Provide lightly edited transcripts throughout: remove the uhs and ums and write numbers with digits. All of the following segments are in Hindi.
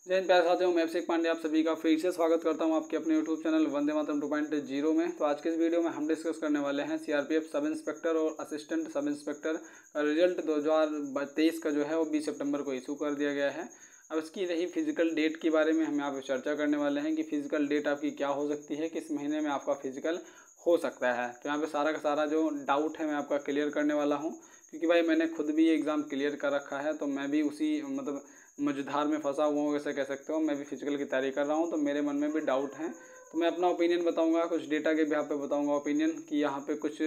जय हिंद प्यारे साथियों, मैं अभिषेक पांडे आप सभी का फिर से स्वागत करता हूं आपके अपने यूट्यूब चैनल वंदे मातरम 2.0 में। तो आज के इस वीडियो में हम डिस्कस करने वाले हैं सीआरपीएफ सब इंस्पेक्टर और असिस्टेंट सब इंस्पेक्टर का रिजल्ट 2023 का जो है वो 20 सितंबर को इशू कर दिया गया है। अब इसकी रही फिजिकल डेट के बारे में हम यहाँ पे चर्चा करने वाले हैं कि फिजिकल डेट आपकी क्या हो सकती है, किस महीने में आपका फिजिकल हो सकता है। तो यहाँ पे सारा का सारा जो डाउट है मैं आपका क्लियर करने वाला हूँ, क्योंकि भाई मैंने खुद भी ये एग्ज़ाम क्लियर कर रखा है। तो मैं भी उसी मझधार में फंसा हुआ हूँ, वैसे कह सकते हो। मैं भी फिजिकल की तैयारी कर रहा हूँ, तो मेरे मन में भी डाउट हैं। तो मैं अपना ओपिनियन बताऊंगा, कुछ डेटा के बिहाफ पे बताऊंगा ओपिनियन कि यहाँ पे कुछ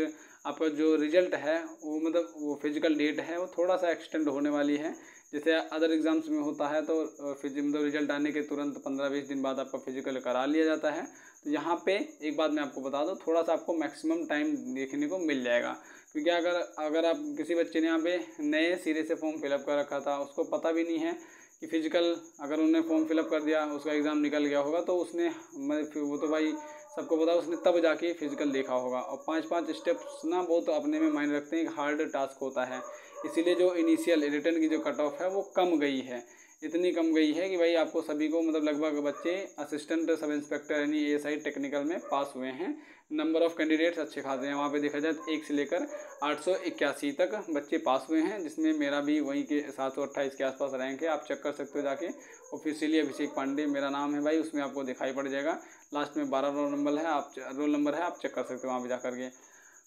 आपका जो रिजल्ट है वो वो फिजिकल डेट है वो थोड़ा सा एक्सटेंड होने वाली है। जैसे अदर एग्जाम्स में होता है तो रिजल्ट आने के तुरंत 15-20 दिन बाद आपका फिजिकल करा लिया जाता है। तो यहाँ पे एक बात मैं आपको बता दूँ, थोड़ा सा आपको मैक्सिमम टाइम देखने को मिल जाएगा। क्योंकि अगर आप किसी बच्चे ने यहाँ पे नए सिरे से फॉर्म फिलअप कर रखा था, उसको पता भी नहीं है कि फिजिकल, अगर उन्होंने फॉर्म फिलअप कर दिया, उसका एग्ज़ाम निकल गया होगा, तो उसने वो तो भाई सबको पता, उसने तब जाके फिजिकल देखा होगा। और 5-5 स्टेप्स ना बहुत अपने में मायने रखते हैं, एक हार्ड टास्क होता है। इसीलिए जो इनिशियल रिटर्न की जो कट ऑफ है वो कम गई है, इतनी कम गई है कि भाई आपको सभी को लगभग बच्चे असिस्टेंट सब इंस्पेक्टर यानी एएसआई टेक्निकल में पास हुए हैं। नंबर ऑफ़ कैंडिडेट्स अच्छे खासे हैं, वहाँ पे देखा जाए तो 1 से लेकर 881 तक बच्चे पास हुए हैं, जिसमें मेरा भी वहीं के 728 के आसपास रैंक है। आप चेक कर सकते हो जाके, ऑफिशियली अभिषेक पांडे मेरा नाम है भाई, उसमें आपको दिखाई पड़ जाएगा। लास्ट में 12 रोल नंबर है, आप चेक कर सकते हो वहाँ पर जा करके।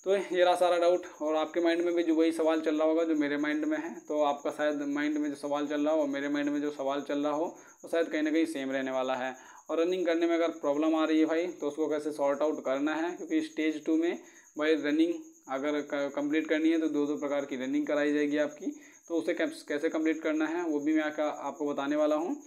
तो ये रहा सारा डाउट, और आपके माइंड में भी जो वही सवाल चल रहा होगा जो मेरे माइंड में है। तो आपका शायद माइंड में जो सवाल चल रहा हो और मेरे माइंड में जो सवाल चल रहा हो वो शायद कहीं ना कहीं सेम रहने वाला है। और रनिंग करने में अगर प्रॉब्लम आ रही है भाई, तो उसको कैसे सॉर्ट आउट करना है, क्योंकि स्टेज 2 में भाई रनिंग अगर कंप्लीट करनी है तो 2 प्रकार की रनिंग कराई जाएगी आपकी। तो उसे कैसे कंप्लीट करना है वो भी मैं आपको बताने वाला हूँ।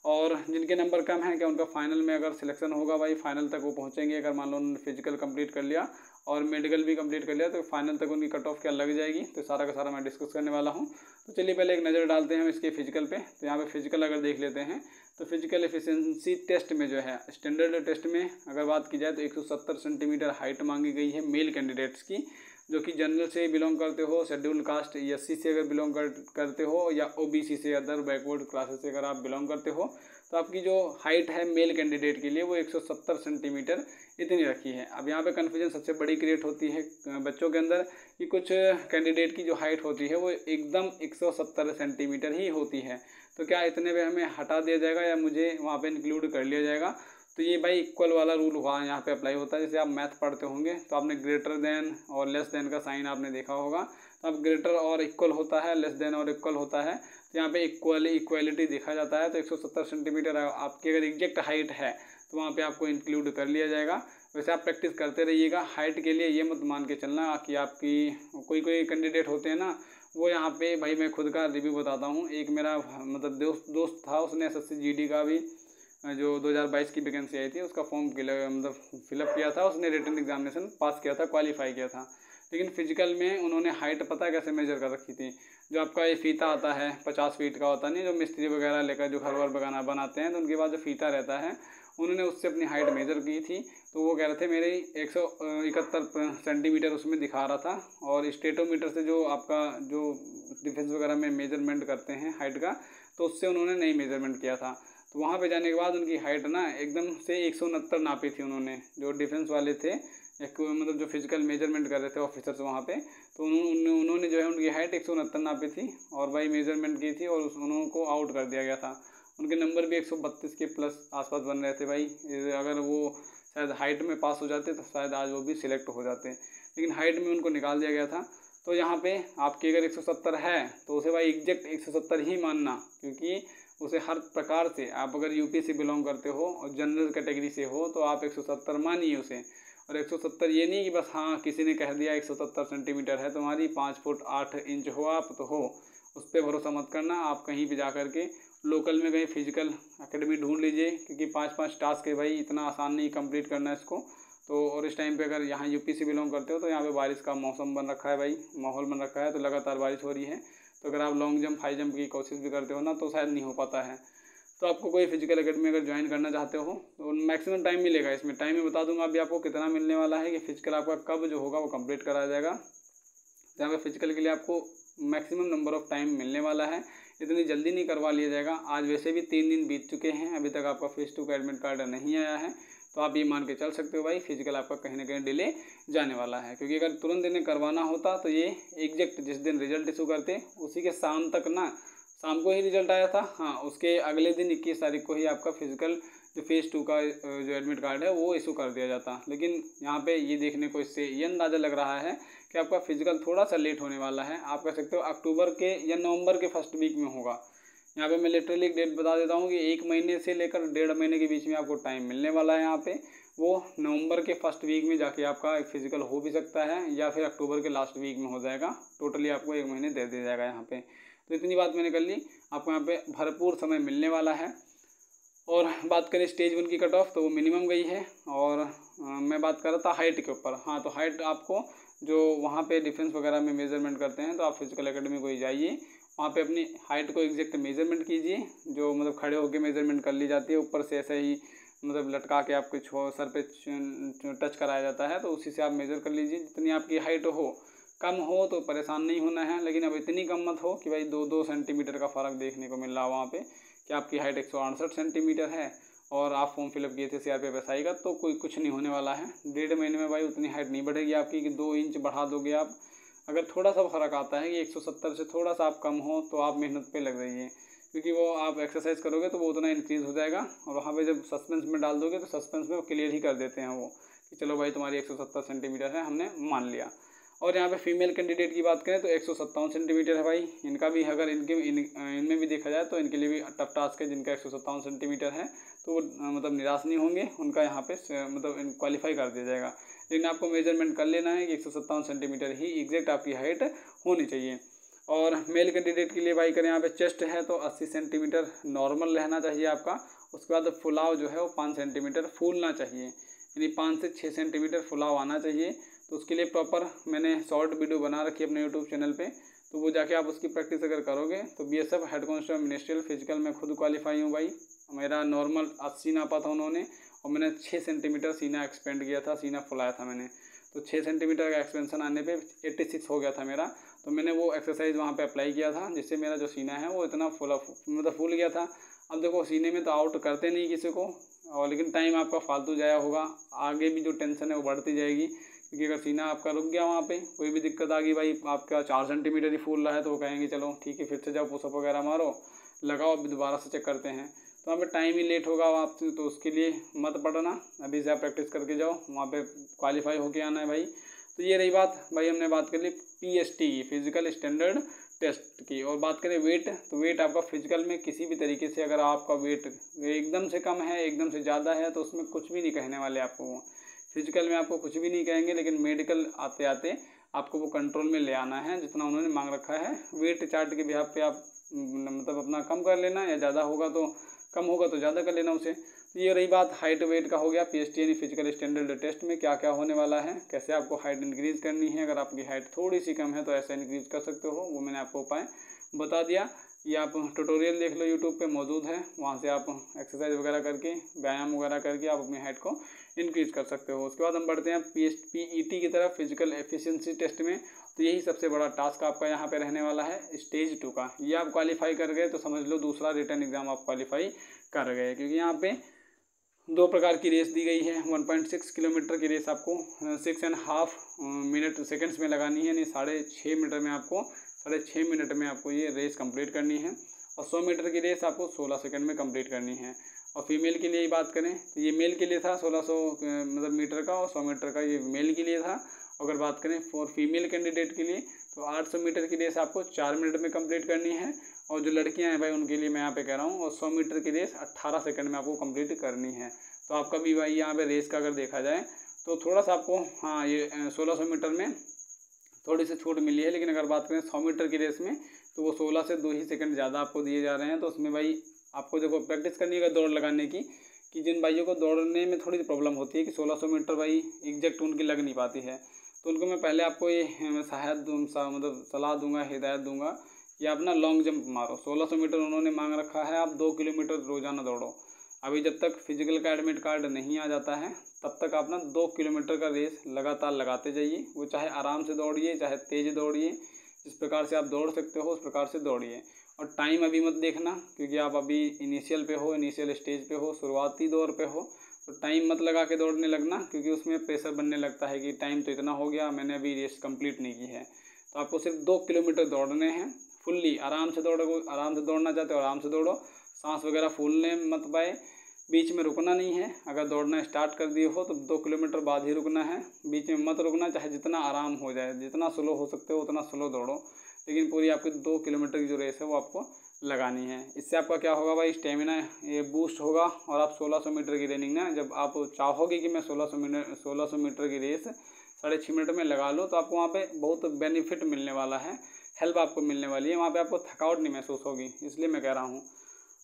और जिनके नंबर कम हैं, क्या उनका फाइनल में अगर सिलेक्शन होगा भाई, फाइनल तक वो पहुँचेंगे। अगर मान लो उन्होंने फिजिकल कंप्लीट कर लिया और मेडिकल भी कंप्लीट कर लिया, तो फाइनल तक उनकी कट ऑफ क्या लग जाएगी, तो सारा का सारा मैं डिस्कस करने वाला हूँ। तो चलिए पहले एक नज़र डालते हैं हम इसके फिजिकल पे। तो यहाँ पे फिजिकल अगर देख लेते हैं, तो फिजिकल एफिशिएंसी टेस्ट में जो है स्टैंडर्ड टेस्ट में अगर बात की जाए तो 170 सेंटीमीटर हाइट मांगी गई है मेल कैंडिडेट्स की, जो कि जनरल से बिलोंग करते हो, शेड्यूल कास्ट एससी से अगर बिलोंग करते हो, या ओबीसी से अदर बैकवर्ड क्लासेस से अगर आप बिलोंग करते हो, तो आपकी जो हाइट है मेल कैंडिडेट के लिए वो 170 सेंटीमीटर इतनी रखी है। अब यहाँ पे कन्फ्यूजन सबसे बड़ी क्रिएट होती है बच्चों के अंदर कि कुछ कैंडिडेट की जो हाइट होती है वो एकदम 170 सेंटीमीटर ही होती है। तो क्या इतने पे हमें हटा दिया जाएगा या मुझे वहाँ पे इंक्लूड कर लिया जाएगा? तो ये भाई इक्वल वाला रूल हुआ यहाँ पे अप्लाई होता है। जैसे आप मैथ पढ़ते होंगे तो आपने ग्रेटर देन और लेस देन का साइन आपने देखा होगा। तो अब ग्रेटर और इक्वल होता है, लेस देन और इक्वल होता है, तो यहाँ पे इक्वालिटी देखा जाता है। तो 170 सेंटीमीटर आपकी अगर एग्जैक्ट हाइट है तो वहाँ पे आपको इंक्लूड कर लिया जाएगा। वैसे आप प्रैक्टिस करते रहिएगा। हाइट के लिए ये मत मान के चलना कि आपकी कोई कैंडिडेट होते हैं ना, वो यहाँ पे भाई मैं खुद का रिव्यू बताता हूँ। एक मेरा दोस्त था, उसने एसएससी जीडी का भी जो 2022 की वैकेंसी आई थी उसका फॉर्म फिलअप किया था। उसने रिटन एग्जामिनेशन पास किया था, क्वालिफाई किया था। लेकिन फिजिकल में उन्होंने हाइट पता कैसे मेजर कर रखी थी, जो आपका ये फीता आता है 50 फीट का होता नहीं, जो मिस्त्री वगैरह लेकर जो घर वर बनाते हैं, तो उनके पास जो फीता रहता है उन्होंने उससे अपनी हाइट मेजर की थी। तो वो कह रहे थे मेरी 171 सेंटीमीटर उसमें दिखा रहा था। और स्टेटोमीटर से जो आपका जो डिफेंस वगैरह में मेजरमेंट करते हैं हाइट का, तो उससे उन्होंने नहीं मेजरमेंट किया था। तो वहाँ पे जाने के बाद उनकी हाइट ना एकदम से 169 नापी थी उन्होंने, जो डिफेंस वाले थे, एक जो फिजिकल मेजरमेंट कर रहे थे ऑफिसर्स वहाँ पे। तो उन्होंने जो है उनकी हाइट 169 नापी थी और भाई मेजरमेंट की थी, और उनको आउट कर दिया गया था। उनके नंबर भी 132 के प्लस आसपास बन रहे थे भाई। अगर वो शायद हाइट में पास हो जाते तो शायद आज वो भी सिलेक्ट हो जाते, लेकिन हाइट में उनको निकाल दिया गया था। तो यहाँ पे आपकी अगर 170 है तो उसे भाई एग्जैक्ट 170 ही मानना, क्योंकि उसे हर प्रकार से आप अगर यूपी से बिलोंग करते हो और जनरल कैटेगरी से हो तो आप 170 मानिए उसे। और 170 ये नहीं कि बस हाँ किसी ने कह दिया 170 सेंटीमीटर है तुम्हारी, 5 फुट 8 इंच हो आप तो हो, उस पर भरोसा मत करना। आप कहीं भी जा कर के लोकल में कहीं फिजिकल एकेडमी ढूंढ लीजिए, क्योंकि 5-5 टास्क है भाई, इतना आसान नहीं कंप्लीट करना है इसको। तो और इस टाइम पे अगर यहाँ यूपी से बिलोंग करते हो तो यहाँ पे बारिश का मौसम बन रखा है भाई, माहौल बन रखा है, तो लगातार बारिश हो रही है। तो अगर आप लॉन्ग जंप हाई जंप की कोशिश भी करते हो ना तो शायद नहीं हो पाता है। तो आपको कोई फिजिकल एकेडमी अगर ज्वाइन करना चाहते हो तो मैक्सिमम टाइम मिलेगा। इसमें टाइम में बता दूंगा अभी आपको कितना मिलने वाला है कि फिजिकल आपका कब जो होगा वो कंप्लीट कराया जाएगा। जहाँ पे फिजिकल के लिए आपको मैक्सिमम नंबर ऑफ़ टाइम मिलने वाला है। इतनी जल्दी नहीं करवा लिया जाएगा। आज वैसे भी 3 दिन बीत चुके हैं, अभी तक आपका फेज़ 2 का एडमिट कार्ड नहीं आया है, तो आप ये मान के चल सकते हो भाई फिजिकल आपका कहीं ना कहीं डिले जाने वाला है। क्योंकि अगर तुरंत इन्हें करवाना होता तो ये एग्जैक्ट जिस दिन रिजल्ट इशू करते उसी के शाम तक ना, शाम को ही रिजल्ट आया था, हाँ उसके अगले दिन 21 तारीख को ही आपका फिजिकल जो फेज़ 2 का जो एडमिट कार्ड है वो इशू कर दिया जाता। लेकिन यहाँ पे ये देखने को इससे ये अंदाज़ा लग रहा है कि आपका फिजिकल थोड़ा सा लेट होने वाला है। आप कह सकते हो अक्टूबर के या नवंबर के फर्स्ट वीक में होगा। यहाँ पे मैं लिटरली एक डेट बता देता हूँ कि 1 महीने से लेकर 1.5 महीने के बीच में आपको टाइम मिलने वाला है। यहाँ पे वो नवंबर के फर्स्ट वीक में जाके आपका फिजिकल हो भी सकता है या फिर अक्टूबर के लास्ट वीक में हो जाएगा। टोटली आपको 1 महीने दे दिया जाएगा यहाँ पे। तो इतनी बात मैंने कर ली, आपको यहाँ पे भरपूर समय मिलने वाला है। और बात करें स्टेज 1 की कट ऑफ तो वो मिनिमम गई है। और मैं बात कर रहा था हाइट के ऊपर, हाँ तो हाइट आपको जो वहाँ पे डिफेंस वगैरह में मेजरमेंट करते हैं तो आप फिजिकल एकेडमी को ही जाइए, वहाँ पे अपनी हाइट को एग्जैक्ट मेजरमेंट कीजिए। जो मतलब खड़े होकर मेजरमेंट कर ली जाती है, ऊपर से ऐसे ही मतलब लटका के आपके सर पे टच कराया जाता है, तो उसी से आप मेज़र कर लीजिए। जितनी आपकी हाइट हो, कम हो तो परेशान नहीं होना है, लेकिन अब इतनी कम मत हो कि भाई 2-2 सेंटीमीटर का फ़र्क देखने को मिल रहा है वहाँ पे कि आपकी हाइट 168 सेंटीमीटर है और आप फॉर्म फिलअप किए थे CRPF SI का, तो कोई कुछ नहीं होने वाला है। 1.5 महीने में भाई उतनी हाइट नहीं बढ़ेगी आपकी कि 2 इंच बढ़ा दोगे आप। अगर थोड़ा सा फ़र्क आता है कि 170 से थोड़ा सा आप कम हो तो आप मेहनत पे लग जाइए, क्योंकि वो आप एक्सरसाइज करोगे तो वो उतना इंक्रीज़ हो जाएगा। और वहाँ पे जब सस्पेंस में डाल दोगे तो सस्पेंस में वो क्लियर ही कर देते हैं वो कि चलो भाई तुम्हारी 170 सेंटीमीटर है, हमने मान लिया। और यहाँ पे फीमेल कैंडिडेट की बात करें तो 157 सेंटीमीटर है भाई। इनका भी अगर इनमें भी देखा जाए तो इनके लिए भी टफ टास्क है। जिनका 157 सेंटीमीटर है तो वो मतलब निराश नहीं होंगे, उनका यहाँ पे मतलब क्वालिफाई कर दिया जाएगा। लेकिन आपको मेजरमेंट कर लेना है कि 157 सेंटीमीटर ही एग्जैक्ट आपकी हाइट होनी चाहिए। और मेल कैंडिडेट के लिए भाई करें यहाँ पे चेस्ट है तो 80 सेंटीमीटर नॉर्मल रहना चाहिए आपका। उसके बाद फुलाव जो है वो 5 सेंटीमीटर फूलना चाहिए, यानी 5 से 6 सेंटीमीटर फुलाव आना चाहिए। तो उसके लिए प्रॉपर मैंने शॉर्ट वीडियो बना रखी है अपने यूट्यूब चैनल पे, तो वो जाके आप उसकी प्रैक्टिस अगर करोगे तो BSF head constable ministerial physical में खुद क्वालिफाई हूँ भाई। मेरा नॉर्मल 80 नापा था उन्होंने और मैंने 6 सेंटीमीटर सीना एक्सपेंड किया था, सीना फुलाया था मैंने। तो 6 सेंटीमीटर का एक्सपेंशन आने पे 86 हो गया था मेरा। तो मैंने वो एक्सरसाइज वहाँ पे अप्लाई किया था, जिससे मेरा जो सीना है वो इतना फूल गया था। अब देखो सीने में तो आउट करते नहीं किसी को, और लेकिन टाइम आपका फालतू जाया होगा। आगे भी जो टेंशन है वो बढ़ती जाएगी, क्योंकि अगर सीना आपका रुक गया वहाँ पे, कोई भी दिक्कत आ गई भाई आपका 4 सेंटीमीटर ही फूल रहा है, तो वो कहेंगे चलो ठीक है फिर से जाओ पुशअप वगैरह मारो, लगाओ अभी दोबारा से चेक करते हैं। तो वहाँ पे टाइम ही लेट होगा आप, तो उसके लिए मत पढ़ना, अभी से आप प्रैक्टिस करके जाओ, वहाँ पे क्वालिफाई होके आना है भाई। तो ये रही बात भाई, हमने बात कर ली PST की, फिजिकल स्टैंडर्ड टेस्ट की। और बात करें वेट, तो वेट आपका फिजिकल में किसी भी तरीके से अगर आपका वेट एकदम से कम है, एकदम से ज़्यादा है, तो उसमें कुछ भी नहीं कहने वाले आपको वो। फिजिकल में आपको कुछ भी नहीं कहेंगे, लेकिन मेडिकल आते आते आपको वो कंट्रोल में ले आना है जितना उन्होंने मांग रखा है। वेट चार्ट के बिहाफ पे आप मतलब अपना कम कर लेना, या ज़्यादा होगा तो कम होगा तो ज़्यादा कर लेना उसे। तो ये रही बात हाइट वेट का हो गया। PST यानी फिजिकल स्टैंडर्ड टेस्ट में क्या क्या होने वाला है, कैसे आपको हाइट इंक्रीज़ करनी है। अगर आपकी हाइट थोड़ी सी कम है तो ऐसे इंक्रीज़ कर सकते हो, वो मैंने आपको उपाय बता दिया। ये आप ट्यूटोरियल देख लो, यूट्यूब पे मौजूद है, वहाँ से आप एक्सरसाइज वगैरह करके व्यायाम वगैरह करके आप अपनी हाइट को इंक्रीज़ कर सकते हो। उसके बाद हम बढ़ते हैं PET की तरफ, फिजिकल एफिशिएंसी टेस्ट में। तो यही सबसे बड़ा टास्क आपका यहाँ पे रहने वाला है स्टेज 2 का। ये आप क्वालिफाई कर गए तो समझ लो दूसरा रिटर्न एग्ज़ाम आप क्वालिफाई कर गए, क्योंकि यहाँ पे 2 प्रकार की रेस दी गई है। 1.6 किलोमीटर की रेस आपको 6.5 मिनट सेकेंड्स में लगानी है, यानी 6.5 मीटर में आपको 6.5 मिनट में आपको ये रेस कंप्लीट करनी है। और 100 मीटर की रेस आपको 16 सेकंड में कंप्लीट करनी है। और फीमेल के लिए ही बात करें तो ये मेल के लिए था 1600 मतलब मीटर का, और 100 मीटर का ये मेल के लिए था। अगर बात करें फॉर फीमेल कैंडिडेट के लिए तो 800 मीटर की रेस आपको 4 मिनट में कंप्लीट करनी है। और जो लड़कियां हैं भाई उनके लिए मैं यहाँ पे कह रहा हूँ, और 100 मीटर की रेस 18 सेकंड में आपको कंप्लीट करनी है। तो आपका भी भाई यहाँ पे रेस का अगर देखा जाए तो थोड़ा सा आपको हाँ ये 1600 मीटर में थोड़ी सी छूट मिली है। लेकिन अगर बात करें 100 मीटर की रेस में तो वो 16 से 2 ही सेकंड ज़्यादा आपको दिए जा रहे हैं। तो उसमें भाई आपको देखो प्रैक्टिस करनी है दौड़ लगाने की, कि जिन भाइयों को दौड़ने में थोड़ी सी प्रॉब्लम होती है कि 1600 मीटर भाई एग्जैक्ट उनकी लग नहीं पाती है, तो उनको मैं पहले आपको ये मतलब सलाह दूंगा, हिदायत दूंगा कि आप ना लॉन्ग जंप मारो। 1600 मीटर उन्होंने मांग रखा है, आप 2 किलोमीटर रोज़ाना दौड़ो। अभी जब तक फिजिकल का एडमिट कार्ड नहीं आ जाता है तब तक आप ना 2 किलोमीटर का रेस लगातार लगाते जाइए। वो चाहे आराम से दौड़िए चाहे तेज़ दौड़िए, जिस प्रकार से आप दौड़ सकते हो उस प्रकार से दौड़िए। और टाइम अभी मत देखना, क्योंकि आप अभी इनिशियल स्टेज पे हो, शुरुआती दौर पे हो, तो टाइम मत लगा के दौड़ने लगना, क्योंकि उसमें प्रेशर बनने लगता है कि टाइम तो इतना हो गया, मैंने अभी रेस कंप्लीट नहीं की है। तो आपको सिर्फ 2 किलोमीटर दौड़ने हैं फुल्ली। आराम से दौड़ना चाहते हो आराम से दौड़ो, सांस वगैरह फूलने मत पाए, बीच में रुकना नहीं है। अगर दौड़ना स्टार्ट कर दिए हो तो 2 किलोमीटर बाद ही रुकना है, बीच में मत रुकना, चाहे जितना आराम हो जाए, जितना स्लो हो सकते हो उतना स्लो दौड़ो, लेकिन पूरी आपकी 2 किलोमीटर की जो रेस है वो आपको लगानी है। इससे आपका क्या होगा भाई, स्टेमिना ये बूस्ट होगा, और आप 1600 मीटर की रनिंग ना, जब आप चाहोगे कि मैं 1600 मीटर की रेस 6.5 मिनट में लगा लूँ, तो आपको वहाँ पे बहुत बेनिफिट मिलने वाला है, हेल्प आपको मिलने वाली है, वहाँ पे आपको थकावट नहीं महसूस होगी, इसलिए मैं कह रहा हूँ।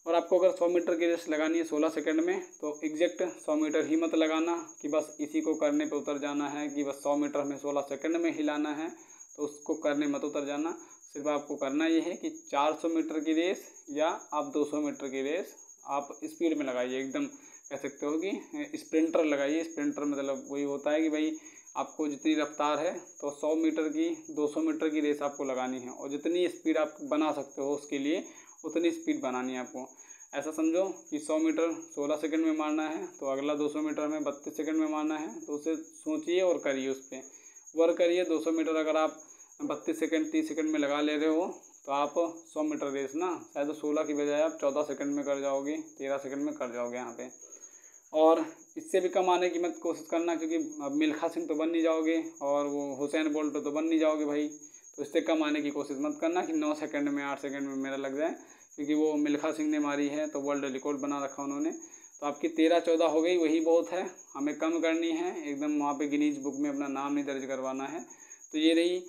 और आपको अगर 100 मीटर की रेस लगानी है 16 सेकंड में, तो एग्जैक्ट 100 मीटर ही मत लगाना कि बस इसी को करने पे उतर जाना है, कि बस 100 मीटर में 16 सेकंड में हिलाना है, तो उसको करने मत उतर जाना। सिर्फ आपको करना ये है कि 400 मीटर की रेस या आप 200 मीटर की रेस आप स्पीड में लगाइए, एकदम कह सकते हो कि स्प्रिंटर लगाइए। स्प्रिंटर मतलब वही होता है कि भाई आपको जितनी रफ्तार है, तो 100 मीटर की 200 मीटर की रेस आपको लगानी है, और जितनी स्पीड आप बना सकते हो उसके लिए उतनी स्पीड बनानी है आपको। ऐसा समझो कि 100 मीटर 16 सेकंड में मारना है, तो अगला 200 मीटर में 32 सेकंड में मारना है, तो उसे सोचिए और करिए, उस पर वर्क करिए। 200 मीटर अगर आप 32 सेकंड 30 सेकंड में लगा ले रहे हो, तो आप 100 मीटर रेस ना शायद 16 की बजाय आप 14 सेकंड में कर जाओगे, 13 सेकंड में कर जाओगे यहाँ पे। और इससे भी कम आने की मत कोशिश करना, क्योंकि अब मिल्खा सिंह तो बन नहीं जाओगे, और वो हुसैन बोल्ट तो बन नहीं जाओगे भाई, तो इससे कम आने की कोशिश मत करना कि 9 सेकंड में 8 सेकंड में मेरा लग जाए, क्योंकि वो मिल्खा सिंह ने मारी है तो वर्ल्ड रिकॉर्ड बना रखा उन्होंने। तो आपकी 13-14 हो गई, वही बहुत है, हमें कम करनी है एकदम, वहाँ पे गिनीज बुक में अपना नाम नहीं दर्ज करवाना है। तो ये रही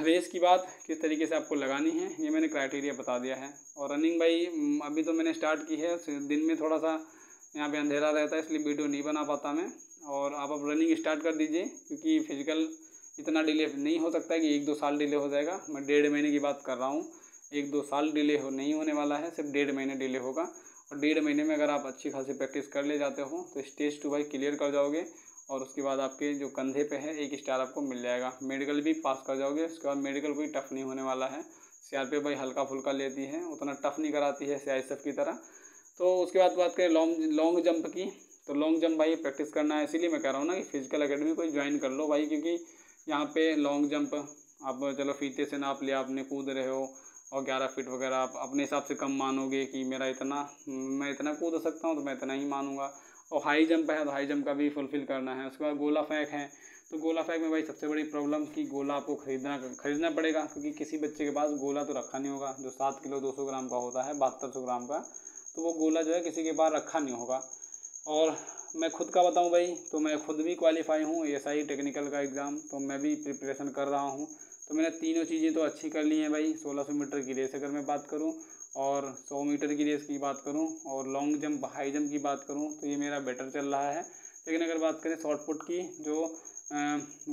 रेस की बात, किस तरीके से आपको लगानी है, ये मैंने क्राइटेरिया बता दिया है। और रनिंग भाई अभी तो मैंने स्टार्ट की है, दिन में थोड़ा सा यहाँ पे अंधेरा रहता है, इसलिए वीडियो नहीं बना पाता मैं। और आप अब रनिंग स्टार्ट कर दीजिए, क्योंकि फिजिकल इतना डिले नहीं हो सकता है कि 1-2 साल डिले हो जाएगा, मैं 1.5 महीने की बात कर रहा हूँ। 1-2 साल डिले नहीं होने वाला है, सिर्फ 1.5 महीने डिले होगा। और 1.5 महीने में अगर आप अच्छी खासी प्रैक्टिस कर ले जाते हो, तो स्टेज 2 भाई क्लियर कर जाओगे, और उसके बाद आपके जो कंधे पे है 1 स्टार आपको मिल जाएगा, मेडिकल भी पास कर जाओगे। उसके बाद मेडिकल कोई टफ नहीं होने वाला है, सीआरपीएफ भाई हल्का फुल्का लेती है, उतना टफ नहीं कराती है सीआईएसएफ की तरह। तो उसके बाद बात करें लॉन्ग जंप की, तो लॉन्ग जंप भाई प्रैक्टिस करना है, इसीलिए मैं कह रहा हूँ ना कि फिजिकल एकेडमी कोई ज्वाइन कर लो भाई, क्योंकि यहाँ पे लॉन्ग जंप आप चलो फीते से नाप लिया आपने, कूद रहे हो, और 11 फीट वगैरह आप अपने हिसाब से कम मानोगे कि मैं इतना कूद सकता हूँ, तो मैं इतना ही मानूंगा। और हाई जंप है तो हाई जंप का भी फुलफिल करना है। उसके बाद गोला फेंक है, तो गोला फेंक में भाई सबसे बड़ी प्रॉब्लम कि गोला आपको खरीदना पड़ेगा, क्योंकि किसी बच्चे के पास गोला तो रखा नहीं होगा, जो 7 किलो 200 ग्राम का होता है, 7200 ग्राम का, तो वो गोला जो है किसी के पास रखा नहीं होगा। और मैं खुद का बताऊं भाई, तो मैं खुद भी क्वालिफाई हूँ एएसआई टेक्निकल का एग्ज़ाम, तो मैं भी प्रिपरेशन कर रहा हूँ। तो मैंने तीनों चीज़ें तो अच्छी कर ली हैं भाई। 1600 मीटर की रेस अगर मैं बात करूँ, और 100 मीटर की रेस की बात करूँ, और लॉन्ग जंप हाई जंप की बात करूँ, तो ये मेरा बेटर चल रहा है। लेकिन अगर बात करें शॉर्ट पुट की, जो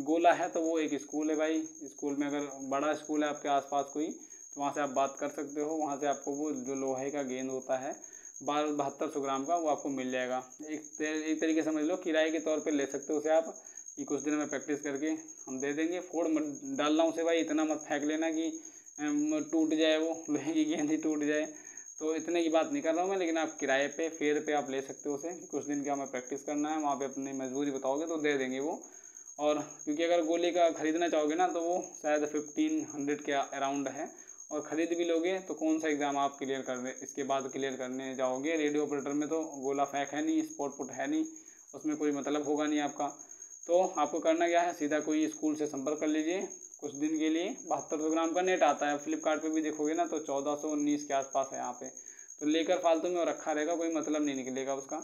गोला है, तो वो एक स्कूल है भाई, स्कूल में अगर बड़ा स्कूल है आपके आसपास कोई, तो वहाँ से आप बात कर सकते हो, वहाँ से आपको वो जो लोहे का गेंद होता है 7200 ग्राम का, वो आपको मिल जाएगा। एक तरीके समझ लो किराए के तौर पे ले सकते हो उसे आप, कि कुछ दिन में प्रैक्टिस करके हम दे देंगे। फोड़ मत डालना उसे भाई, इतना मत फेंक लेना कि टूट जाए, वो लोहे की गेंद ही टूट जाए, तो इतने की बात नहीं कर रहा हूँ मैं। लेकिन आप किराए पे फेयर पे आप ले सकते हो उसे, कुछ दिन का हमें प्रैक्टिस करना है, वहाँ पे अपनी मजबूरी बताओगे तो दे देंगे वो। और क्योंकि अगर गोली का ख़रीदना चाहोगे ना, तो वो शायद 1500 के अराउंड है, और ख़रीद भी लोगे तो कौन सा एग्ज़ाम आप क्लियर करने इसके बाद क्लियर करने जाओगे। रेडियो ऑपरेटर में तो गोला फेंक है नहीं, स्पॉट पुट है नहीं, उसमें कोई मतलब होगा नहीं आपका। तो आपको करना क्या है, सीधा कोई स्कूल से संपर्क कर लीजिए कुछ दिन के लिए। 7200 ग्राम का नेट आता है, फ्लिपकार्ट पे भी देखोगे ना, तो 1419 के आसपास है यहाँ पे, तो लेकर फालतू में रखा रहेगा, कोई मतलब नहीं निकलेगा उसका।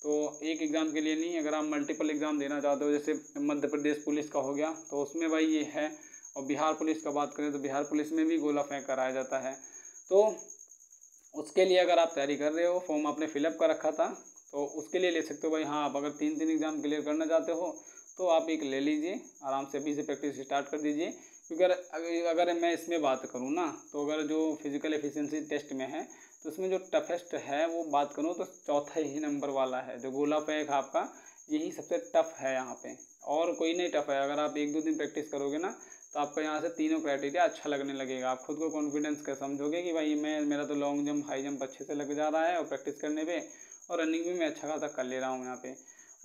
तो एक एग्ज़ाम के लिए नहीं, अगर आप मल्टीपल एग्ज़ाम देना चाहते हो, जैसे मध्य प्रदेश पुलिस का हो गया, तो उसमें भाई ये है। और बिहार पुलिस का बात करें, तो बिहार पुलिस में भी गोला फेंक कराया जाता है। तो उसके लिए अगर आप तैयारी कर रहे हो, फॉर्म आपने फिलअप कर रखा था, तो उसके लिए ले सकते हो भाई। हाँ, आप अगर 3 एग्ज़ाम क्लियर करना चाहते हो, तो आप एक ले लीजिए, आराम से अभी से प्रैक्टिस स्टार्ट कर दीजिए। क्योंकि अगर मैं इसमें बात करूँ ना, तो अगर जो फिजिकल एफिशिएंसी टेस्ट में है, तो उसमें जो टफेस्ट है वो बात करूँ तो चौथा ही नंबर वाला है, जो गोला फेंक आपका, यही सबसे टफ है यहाँ पे, और कोई नहीं टफ है। अगर आप 1-2 दिन प्रैक्टिस करोगे ना, तो तो आपका यहाँ से तीनों क्राइटेरिया अच्छा लगने लगेगा। आप खुद को कॉन्फिडेंस का समझोगे कि भाई मेरा तो लॉन्ग जंप हाई जंप अच्छे से लग जा रहा है और प्रैक्टिस करने पे, और रनिंग भी मैं अच्छा खासा कर ले रहा हूँ यहाँ पे।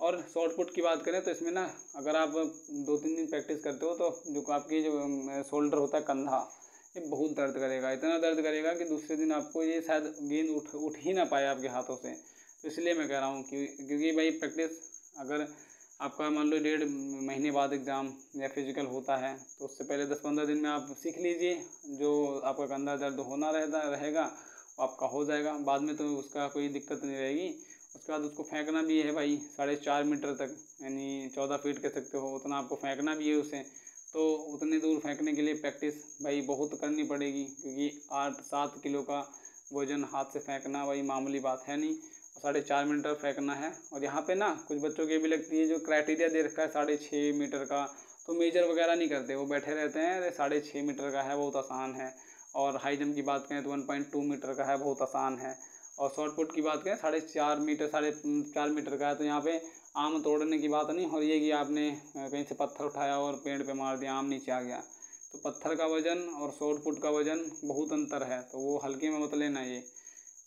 और शॉर्ट पुट की बात करें तो इसमें ना अगर आप 2-3 दिन प्रैक्टिस करते हो तो जो आपकी जो शोल्डर होता है, कंधा, ये बहुत दर्द करेगा, इतना दर्द करेगा कि दूसरे दिन आपको ये शायद गेंद उठ ही ना पाए आपके हाथों से। तो इसलिए मैं कह रहा हूँ क्योंकि भाई प्रैक्टिस अगर आपका मान लो 1.5 महीने बाद एग्ज़ाम या फिजिकल होता है तो उससे पहले 10-15 दिन में आप सीख लीजिए, जो आपका कंधा दर्द होना रहेगा आपका हो जाएगा। बाद में तो उसका कोई दिक्कत नहीं रहेगी। उसके बाद उसको फेंकना भी है भाई 4.5 मीटर तक, यानी 14 फीट कह सकते हो, उतना आपको फेंकना भी है उसे। तो उतनी दूर फेंकने के लिए प्रैक्टिस भाई बहुत करनी पड़ेगी, क्योंकि 8-7 किलो का वजन हाथ से फेंकना भाई मामूली बात है नहीं। 4.5 मीटर फेंकना है। और यहाँ पे ना कुछ बच्चों की भी लगती है जो क्राइटेरिया दे रखा है 6.5 मीटर का, तो मेजर वगैरह नहीं करते, वो बैठे रहते हैं अरे 6.5 मीटर का है बहुत आसान है। और हाई जंप की बात करें तो 1.2 मीटर का है बहुत आसान है। और शॉर्ट पुट की बात करें 4.5 मीटर 4.5 मीटर का है। तो यहाँ पे आम तोड़ने की बात नहीं हो रही है कि आपने कहीं से पत्थर उठाया और पेड़ पे मार दिया, आम नीचे आ गया। तो पत्थर का वजन और शॉर्ट पुट का वजन बहुत अंतर है, तो वो हल्के में मत लेना। ये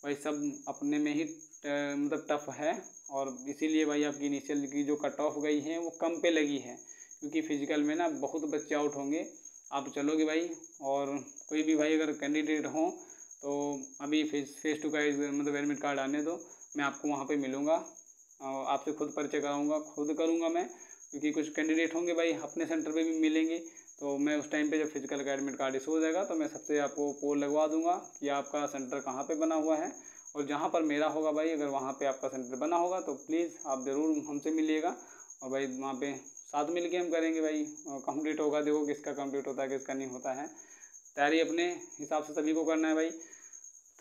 भाई सब अपने में ही मतलब टफ है, और इसीलिए भाई आपकी इनिशियल की जो कट ऑफ गई है वो कम पे लगी है, क्योंकि फिजिकल में ना बहुत बच्चे आउट होंगे। आप चलोगे भाई, और कोई भी भाई अगर कैंडिडेट हो तो अभी फेस टू का मतलब एडमिट कार्ड आने दो, मैं आपको वहाँ पे मिलूँगा, आपसे खुद परिचय कराऊँगा, खुद करूँगा मैं, क्योंकि कुछ कैंडिडेट होंगे भाई अपने सेंटर पे भी मिलेंगे। तो मैं उस टाइम पे जब फिजिकल का एडमिट कार्ड इशू हो जाएगा तो मैं सबसे आपको पोल लगवा दूंगा कि आपका सेंटर कहाँ पे बना हुआ है। और जहाँ पर मेरा होगा भाई, अगर वहाँ पे आपका सेंटर बना होगा तो प्लीज़ आप ज़रूर हमसे मिलिएगा, और भाई वहाँ पे साथ मिल के हम करेंगे भाई। कंप्लीट होगा, देखो किसका कंप्लीट होता है किसका नहीं होता है। तैयारी अपने हिसाब से सभी को करना है भाई।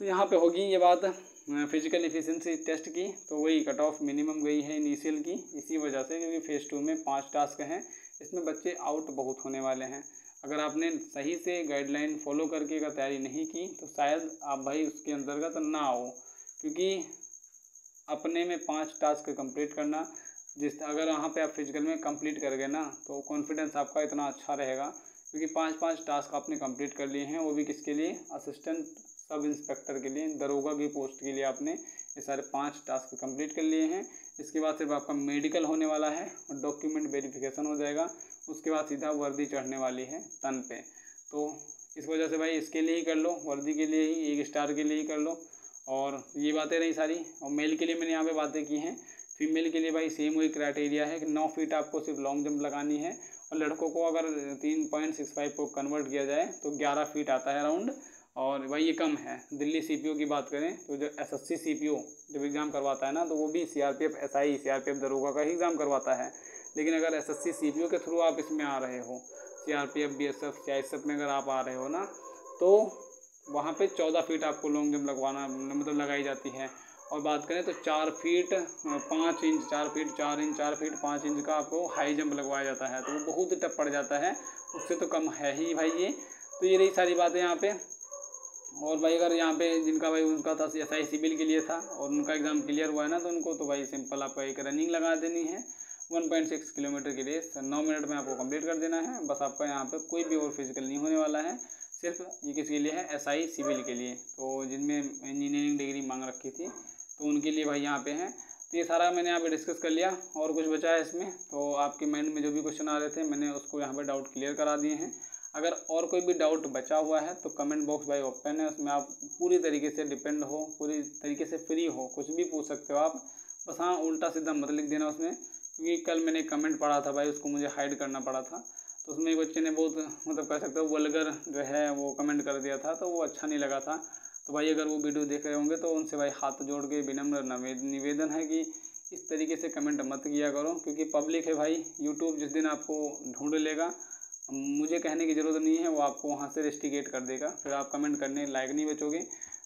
तो यहाँ पे होगी ये बात फिजिकल एफिशिएंसी टेस्ट की, तो वही कट ऑफ मिनिमम गई है इनिशियल की, इसी वजह से, क्योंकि फेज़ 2 में 5 टास्क हैं, इसमें बच्चे आउट बहुत होने वाले हैं। अगर आपने सही से गाइडलाइन फॉलो करके अगर तैयारी नहीं की तो शायद आप भाई उसके अंतर्गत ना आओ, क्योंकि अपने में 5 टास्क कंप्लीट करना, अगर वहाँ पे आप फिजिकल में कंप्लीट कर गए ना तो कॉन्फिडेंस आपका इतना अच्छा रहेगा, क्योंकि 5 टास्क आपने कंप्लीट कर लिए हैं, वो भी किसके लिए, असिस्टेंट सब इंस्पेक्टर के लिए, दरोगा की पोस्ट के लिए आपने ये सारे 5 टास्क कंप्लीट कर लिए हैं। इसके बाद सिर्फ आपका मेडिकल होने वाला है और डॉक्यूमेंट वेरिफिकेशन हो जाएगा, उसके बाद सीधा वर्दी चढ़ने वाली है तन पे। तो इस वजह से भाई इसके लिए ही कर लो, वर्दी के लिए ही, 1 स्टार के लिए ही कर लो। और ये बातें रही सारी। और मेल के लिए मैंने यहाँ पे बातें की हैं। फीमेल के लिए भाई सेम वही क्राइटेरिया है कि 9 फीट आपको सिर्फ लॉन्ग जंप लगानी है, और लड़कों को अगर 3.65 को कन्वर्ट किया जाए तो 11 फीट आता है अराउंड, और भाई ये कम है। दिल्ली सीपीओ की बात करें तो जो एसएससी सीपीओ जब एग्ज़ाम करवाता है ना, तो वो भी सीआरपीएफ एसआई सीआरपीएफ दरोगा का ही एग्ज़ाम करवाता है। लेकिन अगर एसएससी सीपीओ के थ्रू आप इसमें आ रहे हो, सीआरपीएफ बीएसएफ सीआईएसएफ में अगर आप आ रहे हो ना, तो वहाँ पे 14 फीट आपको लॉन्ग जंप लगवाना मतलब लगाई जाती है। और बात करें तो 4 feet 5 inch 4 feet 4 inch 4 feet 5 inch का आपको हाई जंप लगवाया जाता है, तो वो बहुत टफ पड़ जाता है, उससे तो कम है ही भाई ये। तो ये रही सारी बातें यहाँ पे। और भाई अगर यहाँ पे जिनका भाई उनका था एसआई सिविल के लिए था और उनका एग्ज़ाम क्लियर हुआ है ना, तो उनको तो भाई सिंपल आपको एक रनिंग लगा देनी है 1.6 किलोमीटर की रेस 9 मिनट में आपको कंप्लीट कर देना है। बस आपका यहाँ पे कोई भी और फिजिकल नहीं होने वाला है, सिर्फ ये किसके लिए है, एसआई सिविल के लिए। तो जिनमें इंजीनियरिंग डिग्री मांग रखी थी तो उनके लिए भाई यहाँ पे है। तो ये सारा मैंने यहाँ पे डिस्कस कर लिया। और कुछ बचा है इसमें, तो आपके माइंड में जो भी क्वेश्चन आ रहे थे मैंने उसको यहाँ पे डाउट क्लियर करा दिए हैं। अगर और कोई भी डाउट बचा हुआ है तो कमेंट बॉक्स भाई ओपन है, उसमें आप पूरी तरीके से डिपेंड हो, पूरी तरीके से फ्री हो, कुछ भी पूछ सकते हो आप। बस हाँ, उल्टा सीधा मत लिख देना उसमें, क्योंकि कल मैंने कमेंट पढ़ा था भाई, उसको मुझे हाइड करना पड़ा था। तो उसमें एक बच्चे ने बहुत मतलब कह सकते हो वल्गर जो है वो कमेंट कर दिया था, तो वो अच्छा नहीं लगा था। तो भाई अगर वो वीडियो देख रहे होंगे तो उनसे भाई हाथ जोड़ के विनम्र निवेदन है कि इस तरीके से कमेंट मत किया करो, क्योंकि पब्लिक है भाई। यूट्यूब जिस दिन आपको ढूंढ लेगा, मुझे कहने की ज़रूरत नहीं है, वो आपको वहाँ से रेस्टिकेट कर देगा, फिर आप कमेंट करने लायक नहीं बचोगे।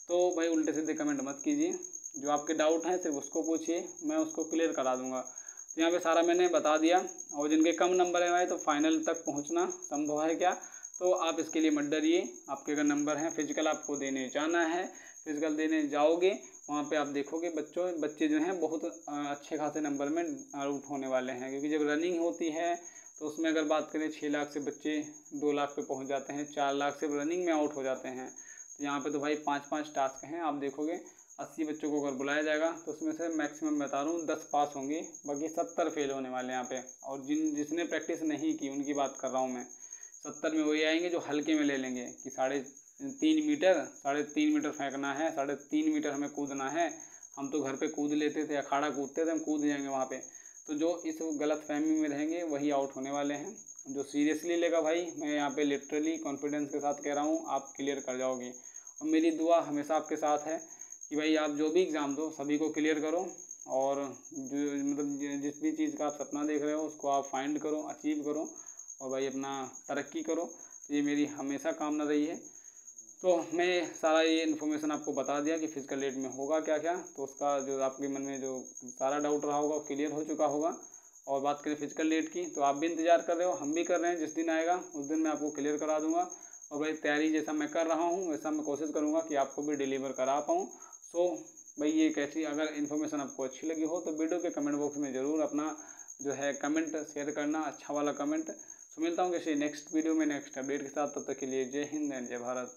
तो भाई उल्टे सीधे कमेंट मत कीजिए, जो आपके डाउट हैं सिर्फ उसको पूछिए, मैं उसको क्लियर करा दूँगा। तो यहाँ पे सारा मैंने बता दिया। और जिनके कम नंबर है भाई, तो फाइनल तक पहुँचना संभव है क्या, तो आप इसके लिए मत डरिए। आपके अगर नंबर हैं, फिजिकल आपको देने जाना है, फिजिकल देने जाओगे, वहाँ पे आप देखोगे बच्चे जो हैं बहुत अच्छे खासे नंबर में आउट होने वाले हैं, क्योंकि जब रनिंग होती है तो उसमें अगर बात करें 6 लाख से बच्चे 2 लाख पे पहुंच जाते हैं, 4 लाख से रनिंग में आउट हो जाते हैं। तो यहाँ पे तो भाई 5-5 टास्क हैं। आप देखोगे 80 बच्चों को अगर बुलाया जाएगा तो उसमें से मैक्सिमम बता रहा हूँ 10 पास होंगे, बाकी 70 फेल होने वाले हैं यहाँ पे। और जिसने प्रैक्टिस नहीं की उनकी बात कर रहा हूँ मैं, 70 में वही आएंगे जो हल्के में ले लेंगे कि 3.5 मीटर फेंकना है, 3.5 मीटर हमें कूदना है। हम तो घर पे कूद लेते थे, अखाड़ा कूदते थे, हम कूद जाएंगे वहाँ पे। तो जो इस गलत फहमी में रहेंगे वही आउट होने वाले हैं। जो सीरियसली लेगा भाई, मैं यहाँ पे लिटरली कॉन्फिडेंस के साथ कह रहा हूँ, आप क्लियर कर जाओगे। और मेरी दुआ हमेशा आपके साथ है कि भाई आप जो भी एग्ज़ाम दो सभी को क्लियर करो, और जो मतलब जिस भी चीज़ का आप सपना देख रहे हो उसको आप फाइंड करो, अचीव करो, और भाई अपना तरक्की करो। तो ये मेरी हमेशा कामना रही है। तो मैं सारा ये इन्फॉर्मेशन आपको बता दिया कि फिजिकल एड में होगा क्या क्या। तो उसका जो आपके मन में जो सारा डाउट रहा होगा क्लियर हो चुका होगा। और बात करें फिजिकल एड की, तो आप भी इंतज़ार कर रहे हो, हम भी कर रहे हैं। जिस दिन आएगा उस दिन मैं आपको क्लियर करा दूंगा। और भाई तैयारी जैसा मैं कर रहा हूँ वैसा मैं कोशिश करूँगा कि आपको भी डिलीवर करा पाऊँ। सो भाई ये कैसी अगर इन्फॉर्मेशन आपको अच्छी लगी हो तो वीडियो के कमेंट बॉक्स में ज़रूर अपना जो है कमेंट शेयर करना, अच्छा वाला कमेंट। तो मिलता हूँ किसी नेक्स्ट वीडियो में नेक्स्ट अपडेट के साथ। तब तक के लिए जय हिंद एंड जय भारत।